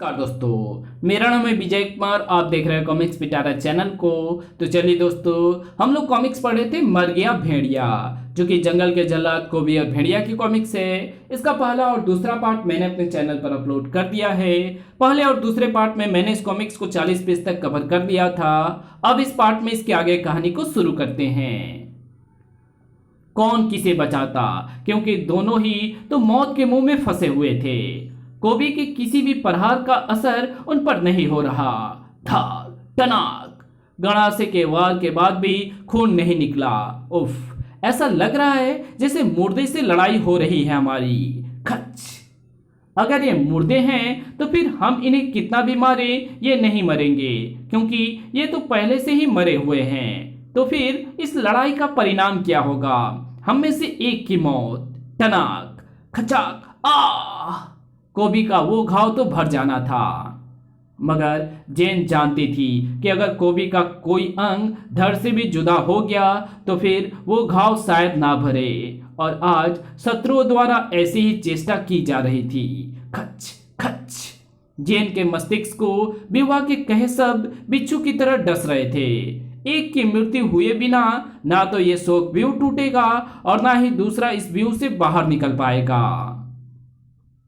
नमस्कार दोस्तों, मेरा नाम है विजय कुमार। आप देख रहे हैं कॉमिक्स पिटारा चैनल को। तो चलिए दोस्तों, हम लोग कॉमिक्स पढ़े थे मर गया भेड़िया, जो कि जंगल के जल्लाद कोबी और भेड़िया की कॉमिक्स है। इसका पहला और दूसरा पार्ट मैंने अपने चैनल पर अपलोड कर दिया है। पहले और दूसरे पार्ट में मैंने इस कॉमिक्स को 40 पेज तक कवर कर दिया था। अब इस पार्ट में इसके आगे कहानी को शुरू करते हैं। कौन किसे बचाता, क्योंकि दोनों ही तो मौत के मुंह में फंसे हुए थे। कोबी के किसी भी प्रहार का असर उन पर नहीं हो रहा। धार टनाक, गणासे के वार के बाद भी खून नहीं निकला। उफ, ऐसा लग रहा है जैसे मुर्दे से लड़ाई हो रही है हमारी। खच, अगर ये मुर्दे हैं तो फिर हम इन्हें कितना भी मारे ये नहीं मरेंगे, क्योंकि ये तो पहले से ही मरे हुए हैं। तो फिर इस लड़ाई का परिणाम क्या होगा? हम में से एक की मौत। टनाक, खचाक, आ कोबी का वो घाव तो भर जाना था, मगर जेन जानती थी कि अगर कोबी का कोई अंग धड़ से भी जुदा हो गया तो फिर वो घाव शायद ना भरे। और आज शत्रुओं द्वारा ऐसी ही चेष्टा की जा रही थी। खच खच, जेन के मस्तिष्क को विवाह के कहे शब्द बिच्छू की तरह डस रहे थे। एक की मृत्यु हुए बिना ना तो ये शोक व्यू टूटेगा और ना ही दूसरा इस व्यू से बाहर निकल पाएगा।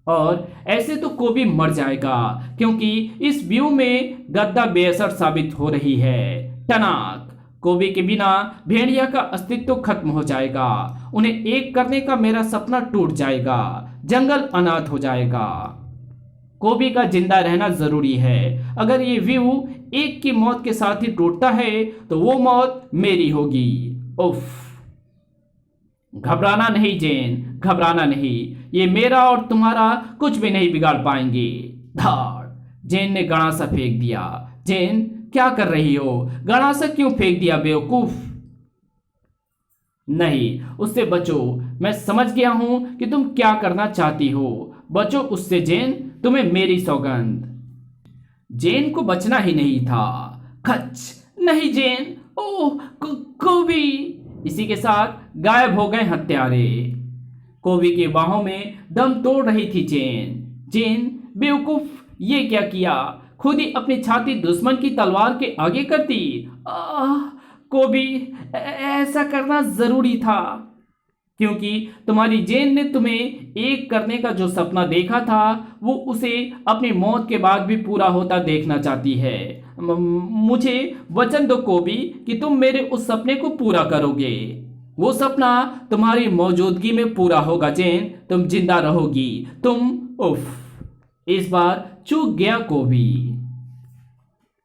और ऐसे तो कोबी मर जाएगा, क्योंकि इस व्यू में गद्दा बेअसर साबित हो रही है। टनाक, कोबी के बिना भेड़िया का अस्तित्व खत्म हो जाएगा। उन्हें एक करने का मेरा सपना टूट जाएगा। जंगल अनाथ हो जाएगा। कोबी का जिंदा रहना जरूरी है। अगर ये व्यू एक की मौत के साथ ही टूटता है तो वो मौत मेरी होगी। उफ, घबराना नहीं जेन, घबराना नहीं। ये मेरा और तुम्हारा कुछ भी नहीं बिगाड़ पाएंगे। धाड़, जेन ने गणासा फेंक दिया। जेन, क्या कर रही हो? गणासा क्यों फेंक दिया बेवकूफ? नहीं, उससे बचो। मैं समझ गया हूं कि तुम क्या करना चाहती हो। बचो उससे जेन, तुम्हें मेरी सौगंध। जेन को बचना ही नहीं था। खच, नहीं जेन, ओह कोबी। इसी के साथ गायब हो गए हत्यारे। कोबी के बाहों में दम तोड़ रही थी जेन। जेन, बेवकूफ, ये क्या किया? खुद ही अपनी छाती दुश्मन की तलवार के आगे कर दी। कोबी, ऐसा करना जरूरी था, क्योंकि तुम्हारी जेन ने तुम्हें एक करने का जो सपना देखा था वो उसे अपनी मौत के बाद भी पूरा होता देखना चाहती है। मुझे वचन दो कोबी कि तुम मेरे उस सपने को पूरा करोगे। वो सपना तुम्हारी मौजूदगी में पूरा होगा जेन। तुम जिंदा रहोगी। तुम। उफ, इस बार चूक गया कोबी।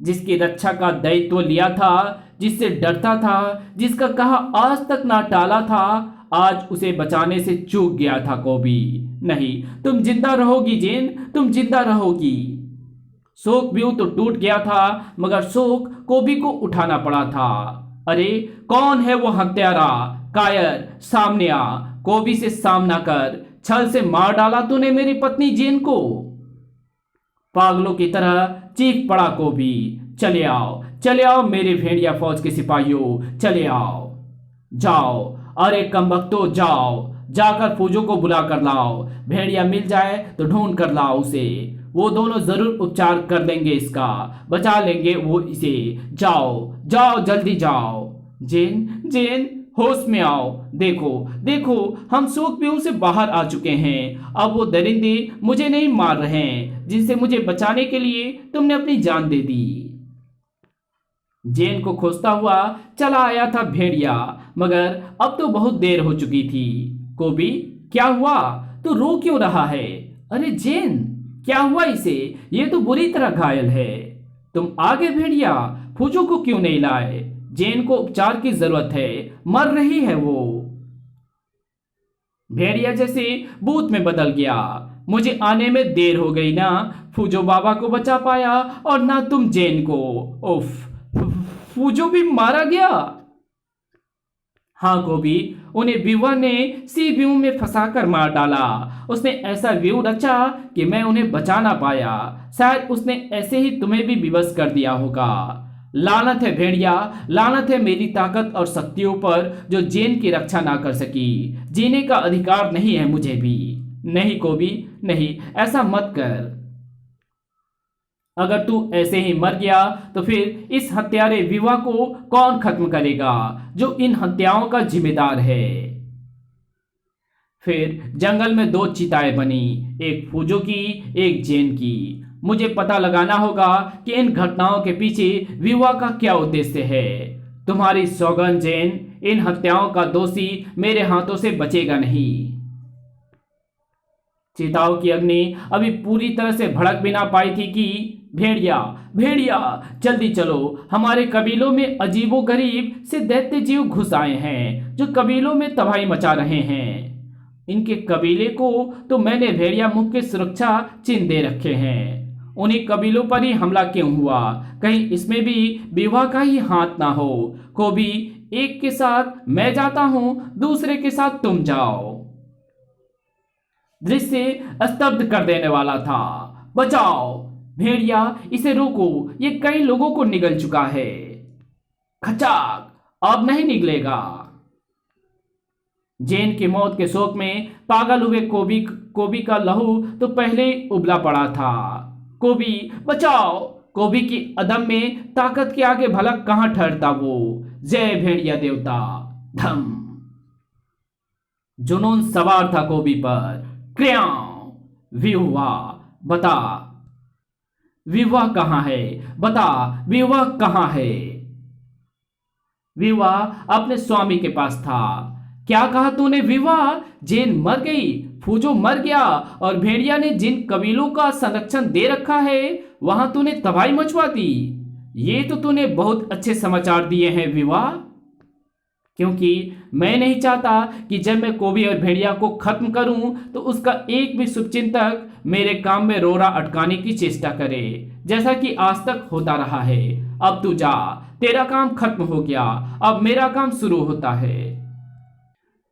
जिसकी रक्षा का दायित्व लिया था, जिससे डरता था, जिसका कहा आज तक ना टाला था, आज उसे बचाने से चूक गया था कोबी। नहीं, तुम जिंदा रहोगी जेन, तुम जिंदा रहोगी। शोक व्यू तो टूट गया था, मगर शोक कोबी को उठाना पड़ा था। अरे कौन है वो हत्यारा? कायर, सामने आ। कोबी से सामना कर। छल से मार डाला तूने मेरी पत्नी जेन को। पागलों की तरह चीख पड़ा कोबी। चले आओ, चले आओ मेरे भेड़िया फौज के सिपाहियों, चले आओ। जाओ, अरे कमबख्तो, जाओ, जाकर फौजों को बुला कर लाओ। भेड़िया मिल जाए तो ढूंढ कर लाओ उसे। वो दोनों जरूर उपचार कर लेंगे इसका, बचा लेंगे वो इसे। जाओ जाओ, जल्दी जाओ। जेन, जेन, होश में आओ। देखो देखो, हम शोक व्यू से बाहर आ चुके हैं। अब वो दरिंदे मुझे नहीं मार रहे हैं जिनसे मुझे बचाने के लिए तुमने अपनी जान दे दी। जेन को खोजता हुआ चला आया था भेड़िया, मगर अब तो बहुत देर हो चुकी थी। कोबी, क्या हुआ? तू रो क्यों रहा है? अरे जेन, क्या हुआ इसे? ये तो बुरी तरह घायल है। तुम आगे भेड़िया, फूजू को क्यों नहीं लाए? जेन को उपचार की जरूरत है, मर रही है वो। भेड़िया जैसे भूत में बदल गया। मुझे आने में देर हो गई ना। फूजो बाबा को बचा पाया और ना तुम जेन को। उफ, फूजो भी मारा गया। हाँ कोबी, उन्हें विवा ने सी व्यू में फंसाकर मार डाला। उसने ऐसा व्यू रचा कि मैं उन्हें बचा ना पाया। शायद उसने ऐसे ही तुम्हें भी विवश कर दिया होगा। लानत है भेड़िया, लानत है मेरी ताकत और शक्तियों पर जो जेन की रक्षा ना कर सकी। जीने का अधिकार नहीं है मुझे भी। नहीं कोबी, नहीं, ऐसा मत कर। अगर तू ऐसे ही मर गया तो फिर इस हत्यारे विवाह को कौन खत्म करेगा जो इन हत्याओं का जिम्मेदार है। फिर जंगल में दो चिताएं बनी, एक फूजो की, एक जैन की। मुझे पता लगाना होगा कि इन घटनाओं के पीछे विवाह का क्या उद्देश्य है। तुम्हारी सौगंध जैन, इन हत्याओं का दोषी मेरे हाथों से बचेगा नहीं। चिताओं की अग्नि अभी पूरी तरह से भड़क भी ना पाई थी कि भेड़िया भेड़िया जल्दी चलो, हमारे कबीलों में अजीबोगरीब से दैत्य जीव घुस आए हैं जो कबीलों में तबाही मचा रहे हैं। इनके कबीले को तो मैंने भेड़िया मुख के सुरक्षा चिन्ह दे रखे हैं। उन्हीं कबीलों पर ही हमला क्यों हुआ, कहीं इसमें भी विवाह का ही हाथ ना हो। को भी एक के साथ मैं जाता हूं, दूसरे के साथ तुम जाओ। दृश्य स्तब्ध कर देने वाला था। बचाओ भेड़िया, इसे रोको, ये कई लोगों को निगल चुका है। खचाक, अब नहीं निगलेगा। जैन की मौत के शोक में पागल हुए कोबी का लहू तो पहले ही उबला पड़ा था। कोबी बचाओ। कोबी की अदम में ताकत के आगे भला कहां ठहरता वो। जय भेड़िया देवता। धम। जुनून सवार था कोबी पर। क्रियाओं। विवाह बता, विवाह कहां है, बता विवाह कहां है। विवाह अपने स्वामी के पास था। क्या कहा तूने विवाह? जैन मर गई, फूजो मर गया और भेड़िया ने जिन कबीलों का संरक्षण दे रखा है वहां तूने तबाही मचवा दी। ये तो तूने बहुत अच्छे समाचार दिए हैं विवाह, क्योंकि मैं नहीं चाहता कि जब मैं कोबी और भेड़िया को खत्म करूं तो उसका एक भी शुभचिंतक मेरे काम में रोड़ा अटकाने की चेष्टा करे, जैसा कि आज तक होता रहा है। अब तू जा, तेरा काम खत्म हो गया, अब मेरा काम शुरू होता है।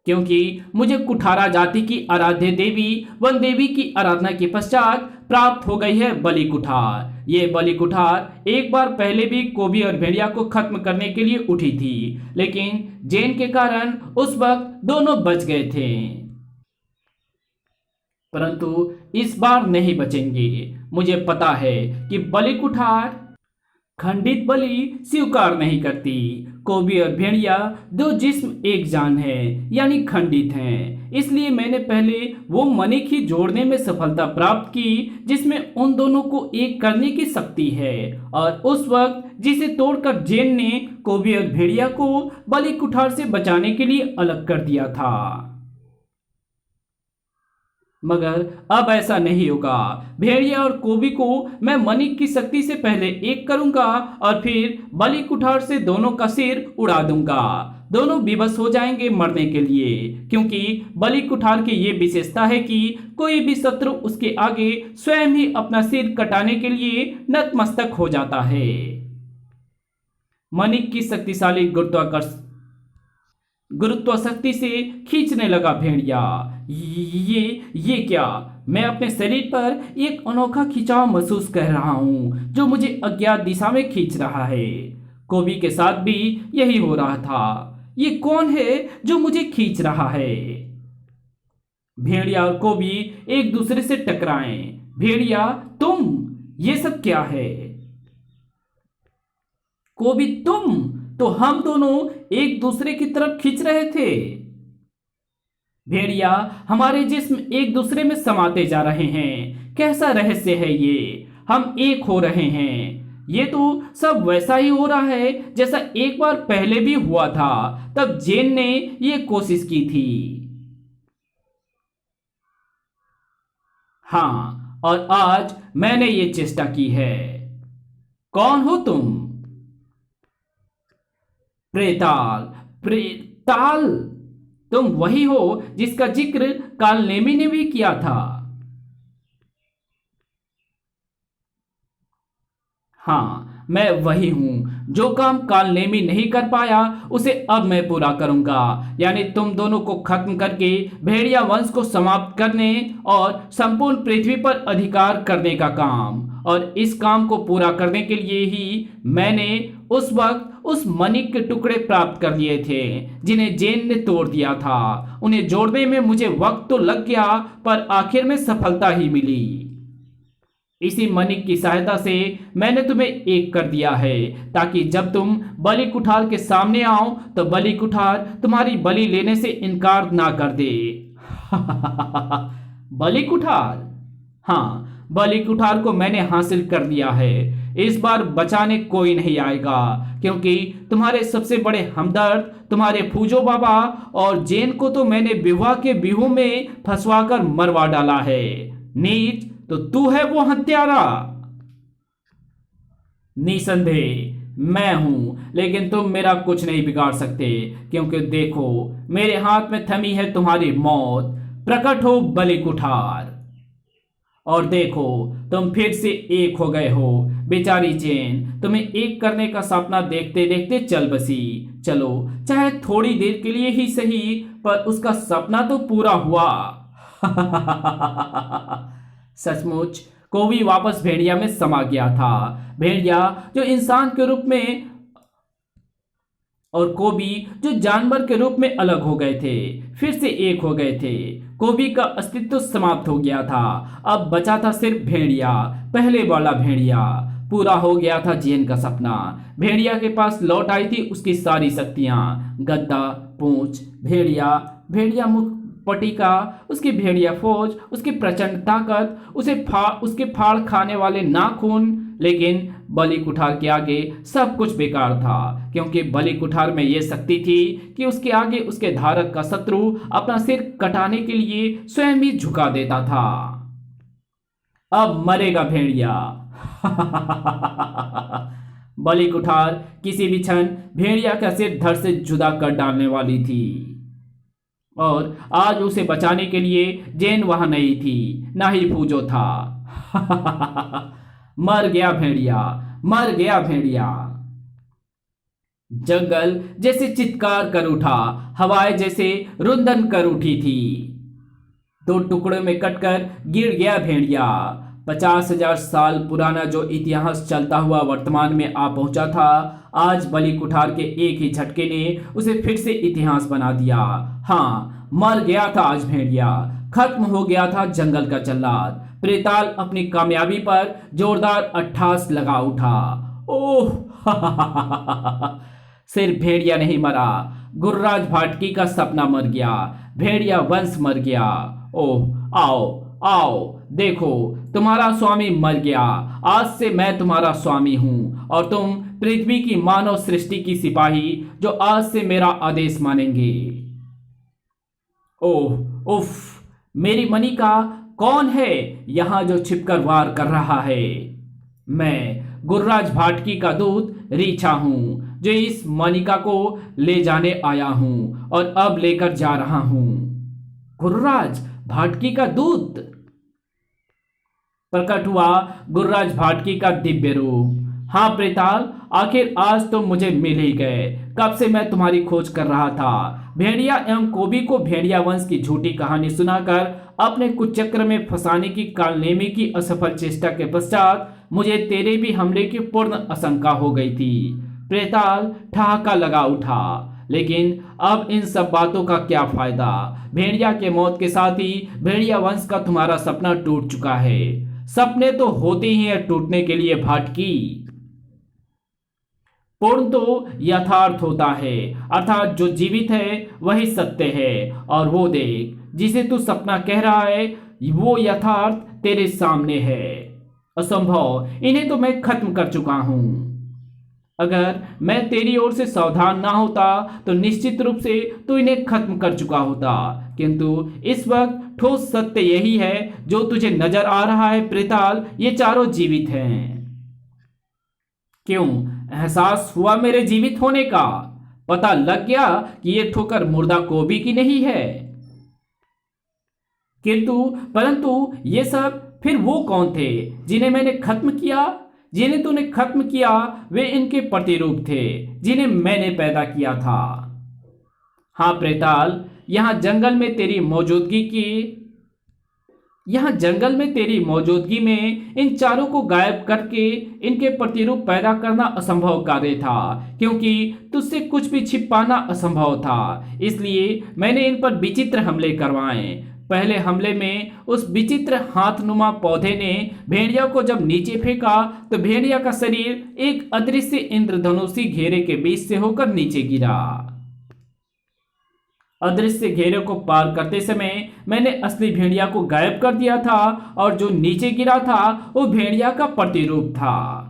क्योंकि मुझे कुठारा जाति की आराध्य देवी वन देवी की आराधना के पश्चात प्राप्त हो गई है बलि कुठार। ये बलि कुठार एक बार पहले भी कोबी और भेड़िया को खत्म करने के लिए उठी थी, लेकिन जैन के कारण उस वक्त दोनों बच गए थे। परंतु इस बार नहीं बचेंगे। मुझे पता है कि बलि कुठार खंडित बलि स्वीकार नहीं करती। कोबी और भेड़िया दो जिस्म एक जान है, यानी खंडित हैं। इसलिए मैंने पहले वो मणिक ही जोड़ने में सफलता प्राप्त की जिसमें उन दोनों को एक करने की शक्ति है, और उस वक्त जिसे तोड़कर जैन ने कोबी और भेड़िया को बलि कुठार से बचाने के लिए अलग कर दिया था। मगर अब ऐसा नहीं होगा। भेड़िया और कोबी को मैं मणिक की शक्ति से पहले एक करूंगा और फिर बलि कुठार से दोनों का सिर उड़ा दूंगा। दोनों विवश हो जाएंगे मरने के लिए, क्योंकि बलि कुठार की ये विशेषता है कि कोई भी शत्रु उसके आगे स्वयं ही अपना सिर कटाने के लिए नतमस्तक हो जाता है। मणिक की शक्तिशाली गुरुत्व शक्ति से खींचने लगा भेड़िया। ये क्या? मैं अपने शरीर पर एक अनोखा खिंचाव महसूस कर रहा हूं जो मुझे अज्ञात दिशा में खींच रहा है। कोबी के साथ भी यही हो रहा था। ये कौन है जो मुझे खींच रहा है? भेड़िया और कोबी एक दूसरे से टकराए। भेड़िया, तुम, ये सब क्या है? कोबी, तुम तो हम दोनों एक दूसरे की तरफ खींच रहे थे। भेड़िया, हमारे जिस्म एक दूसरे में समाते जा रहे हैं। कैसा रहस्य है ये? हम एक हो रहे हैं। ये तो सब वैसा ही हो रहा है जैसा एक बार पहले भी हुआ था, तब जैन ने ये कोशिश की थी। हाँ, और आज मैंने ये चेष्टा की है। कौन हो तुम? प्रेताल। प्रेताल, तुम वही हो जिसका जिक्र कालनेमी ने भी किया था। हाँ, मैं वही हूं। जो काम कालनेमी नहीं कर पाया उसे अब मैं पूरा करूंगा, यानी तुम दोनों को खत्म करके भेड़िया वंश को समाप्त करने और संपूर्ण पृथ्वी पर अधिकार करने का काम। और इस काम को पूरा करने के लिए ही मैंने उस वक्त उस मणिक के टुकड़े प्राप्त कर लिए थे जिन्हें जैन ने तोड़ दिया था। उन्हें जोड़ने में मुझे वक्त तो लग गया, पर आखिर में सफलता ही मिली। इसी मणि की सहायता से मैंने तुम्हें एक कर दिया है, ताकि जब तुम बलि कुठार के सामने आओ तो बलि कुठार तुम्हारी बलि लेने से इनकार ना कर दे। बलि कुठार, हाँ, बलि कुठार को मैंने हासिल कर लिया है। इस बार बचाने कोई नहीं आएगा, क्योंकि तुम्हारे सबसे बड़े हमदर्द तुम्हारे फूजो बाबा और जेन को तो मैंने विवाह के बिहू में फंसवाकर मरवा डाला है। नीच, तो तू है वो हत्यारा। निसंदेह मैं हूं, लेकिन तुम मेरा कुछ नहीं बिगाड़ सकते, क्योंकि देखो मेरे हाथ में थमी है तुम्हारी मौत। प्रकट हो बलि कुठार। और देखो तुम फिर से एक हो गए हो। बेचारी जेन तुम्हें एक करने का सपना देखते देखते चल बसी। चलो, चाहे थोड़ी देर के लिए ही सही, पर उसका सपना तो पूरा हुआ। सचमुच कोबी वापस भेड़िया में समा गया था। भेड़िया जो इंसान के रूप में और कोबी जो जानवर के रूप में अलग हो गए थे, फिर से एक हो गए थे। कोबी का अस्तित्व समाप्त हो गया था। अब बचा था सिर्फ भेड़िया, पहले वाला भेड़िया। पूरा हो गया था जेन का सपना। भेड़िया के पास लौट आई थी उसकी सारी शक्तियां। गद्दा, पूंछ, भेड़िया, भेड़िया मुख, पटिका, उसकी भेड़िया फौज, उसकी प्रचंड ताकत, उसके फाड़ खाने वाले नाखून। लेकिन बलि कुठार के आगे सब कुछ बेकार था, क्योंकि बलि कुठार में यह शक्ति थी कि उसके आगे उसके धारक का शत्रु अपना सिर कटाने के लिए स्वयं ही झुका देता था। अब मरेगा भेड़िया। बलि कुठार किसी भी क्षण भेड़िया का सिर धड़ से जुदा कर डालने वाली थी, और आज उसे बचाने के लिए जेन वहां नहीं थी, ना ही फूजो था। मर गया भेड़िया, मर गया भेड़िया। जंगल जैसे चित्कार कर उठा, हवाएं जैसे रुंदन कर उठी थी। दो टुकड़ों में कटकर गिर गया भेड़िया। 50,000 साल पुराना जो इतिहास चलता हुआ वर्तमान में आ पहुंचा था, आज बलि कुठार के एक ही झटके ने उसे फिर से इतिहास बना दिया। हाँ, मर गया था आज भेड़िया। खत्म हो गया था जंगल का जल्लाद। प्रेताल अपनी कामयाबी पर जोरदार अट्ठास लगा उठा। ओह! सिर्फ भेड़िया नहीं मरा, गुर्राज भाटकी का सपना मर गया, भेड़िया वंश मर गया। ओह! आओ आओ, देखो तुम्हारा स्वामी मर गया। आज से मैं तुम्हारा स्वामी हूं, और तुम पृथ्वी की मानव सृष्टि की सिपाही, जो आज से मेरा आदेश मानेंगे। ओह! उफ! मेरी मणि का कौन है यहां जो छिपकर वार कर रहा है? मैं गुर्राज भाटकी का दूत रीछा हूं, जो इस मणिका को ले जाने आया हूं और अब लेकर जा रहा हूं। गुर्राज भाटकी का दूत! प्रकट हुआ गुर्राज भाटकी का दिव्य रूप। हाँ प्रेताल, आखिर आज तुम मुझे मिल ही गए। कब से मैं तुम्हारी खोज कर रहा था। भेड़िया एवं कोबी को भेड़िया वंश की झूठी कहानी सुनाकर अपने कुचक्र में फंसाने की कालनेमी की असफल चेष्टा के पश्चात मुझे तेरे भी हमले की पूर्ण आशंका हो गई थी। प्रेताल ठहाका लगा उठा। लेकिन अब इन सब बातों का क्या फायदा? भेड़िया के मौत के साथ ही भेड़िया वंश का तुम्हारा सपना टूट चुका है। सपने तो होते ही हैं टूटने के लिए भाटकी। पूर्ण तो यथार्थ होता है, अर्थात जो जीवित है वही सत्य है। और वो देख, जिसे तू सपना कह रहा है, वो यथार्थ तेरे सामने है। असंभव, इन्हें तो मैं खत्म कर चुका हूं। अगर मैं तेरी ओर से सावधान ना होता तो निश्चित रूप से तू इन्हें खत्म कर चुका होता, किंतु इस वक्त ठोस सत्य यही है जो तुझे नजर आ रहा है प्रेताल, ये चारों जीवित हैं। क्यों, एहसास हुआ मेरे जीवित होने का? पता लग गया कि ये ठोकर मुर्दा कोबी की नहीं है? परंतु ये सब फिर वो कौन थे जिन्हें मैंने खत्म किया? जिन्हें तूने खत्म किया वे इनके प्रतिरूप थे, जिन्हें मैंने पैदा किया था। हाँ प्रेताल, यहां जंगल में तेरी मौजूदगी में इन चारों को गायब करके इनके प्रतिरूप पैदा करना असंभव कार्य था, क्योंकि तुझसे कुछ भी छिपाना असंभव था। इसलिए मैंने इन पर विचित्र हमले करवाए। पहले हमले में उस विचित्र हाथनुमा पौधे ने भेड़िया को जब नीचे फेंका तो भेड़िया का शरीर एक अदृश्य इंद्रधनुषी घेरे के बीच से होकर नीचे गिरा। अदृश्य घेरे को पार करते समय मैंने असली भेड़िया को गायब कर दिया था और जो नीचे गिरा था वो भेड़िया का प्रतिरूप था।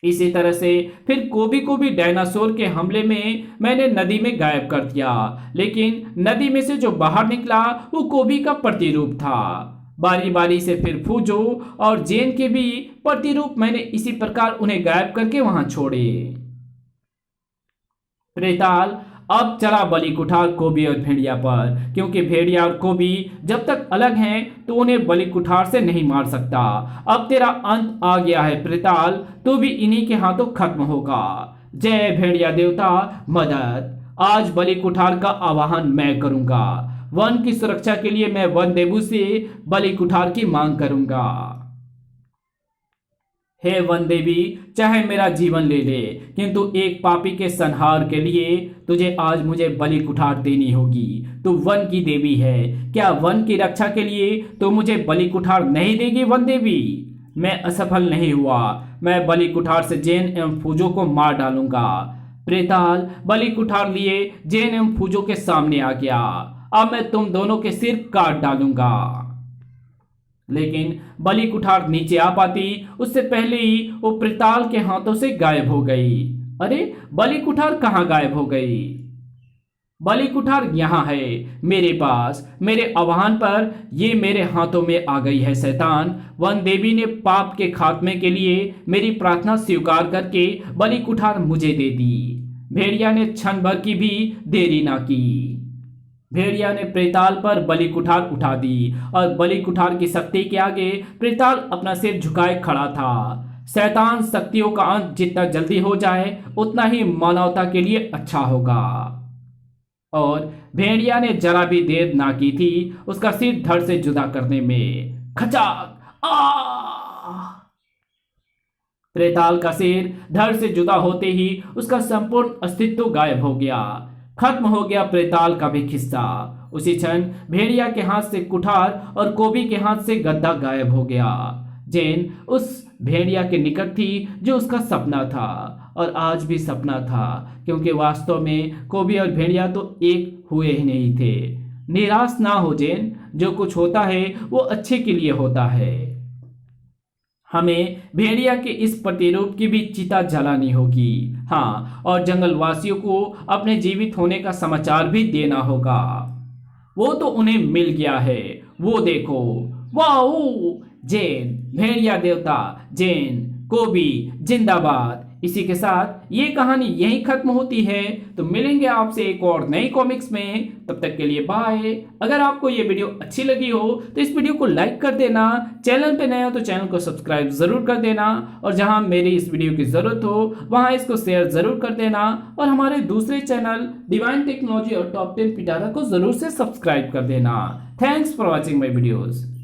इसी तरह से फिर कोबी को भी डायनासोर के हमले में मैंने नदी में गायब कर दिया, लेकिन नदी में से जो बाहर निकला वो कोबी का प्रतिरूप था। बारी बारी से फिर फूजो और जेन के भी प्रतिरूप मैंने इसी प्रकार उन्हें गायब करके वहां छोड़े। प्रेताल अब चला बलि कुठार कोबी और भेड़िया पर, क्योंकि भेड़िया और कोबी जब तक अलग हैं तो उन्हें बलि कुठार से नहीं मार सकता। अब तेरा अंत आ गया है प्रेताल, तू भी इन्हीं के हाथों खत्म होगा। जय भेड़िया देवता मदद। आज बलि कुठार का आवाहन मैं करूंगा। वन की सुरक्षा के लिए मैं वन देवू से बलि कुठार की मांग करूंगा। हे वन देवी, चाहे मेरा जीवन ले ले, किंतु एक पापी के संहार के लिए तुझे आज मुझे बलि कुठार देनी होगी। तू वन की देवी है, क्या वन की रक्षा के लिए तो मुझे बलि कुठार नहीं देगी वन देवी? मैं असफल नहीं हुआ, मैं बलि कुठार से जेन एवं फूजो को मार डालूंगा। प्रेताल बलि कुठार लिए जेन एवं फूजो के सामने आ गया। अब मैं तुम दोनों के सिर काट डालूंगा। लेकिन बलि कुठार नीचे आ पाती उससे पहले ही वो प्रेताल के हाथों से गायब हो गई। अरे बलि कुठार कहाँ गायब हो गई? बलि कुठार यहाँ है मेरे पास, मेरे आह्वान पर ये मेरे हाथों में आ गई है शैतान। वन देवी ने पाप के खात्मे के लिए मेरी प्रार्थना स्वीकार करके बलि कुठार मुझे दे दी। भेड़िया ने क्षण भर की भी देरी ना की। भेड़िया ने प्रेताल पर बलि कुठार उठा दी और बलि कुठार की शक्ति के आगे प्रेताल अपना सिर झुकाए खड़ा था। शैतान शक्तियों का अंत जितना जल्दी हो जाए उतना ही मानवता के लिए अच्छा होगा। और भेड़िया ने जरा भी देर ना की थी उसका सिर धड़ से जुदा करने में। खचाक आ! प्रेताल का सिर धड़ से जुदा होते ही उसका संपूर्ण अस्तित्व गायब हो गया। खत्म हो गया प्रेताल का भी किस्सा। उसी क्षण भेड़िया के हाथ से कुठार और कोबी के हाथ से गद्दा गायब हो गया। जेन उस भेड़िया के निकट थी जो उसका सपना था और आज भी सपना था, क्योंकि वास्तव में कोबी और भेड़िया तो एक हुए ही नहीं थे। निराश ना हो जेन, जो कुछ होता है वो अच्छे के लिए होता है। हमें भेड़िया के इस प्रतिरूप की भी चिता जलानी होगी। हाँ, और जंगल वासियों को अपने जीवित होने का समाचार भी देना होगा। वो तो उन्हें मिल गया है, वो देखो। वाओ! जेन, भेड़िया देवता, जेन, कोबी जिंदाबाद। इसी के साथ ये कहानी यहीं खत्म होती है। तो मिलेंगे आपसे एक और नई कॉमिक्स में, तब तक के लिए बाय। अगर आपको ये वीडियो अच्छी लगी हो तो इस वीडियो को लाइक कर देना, चैनल पे नए हो तो चैनल को सब्सक्राइब जरूर कर देना, और जहां मेरी इस वीडियो की जरूरत हो वहां इसको शेयर जरूर कर देना, और हमारे दूसरे चैनल डिवाइन टेक्नोलॉजी और टॉप 10 पिटारा को जरूर से सब्सक्राइब कर देना। Thanks for watching my videos.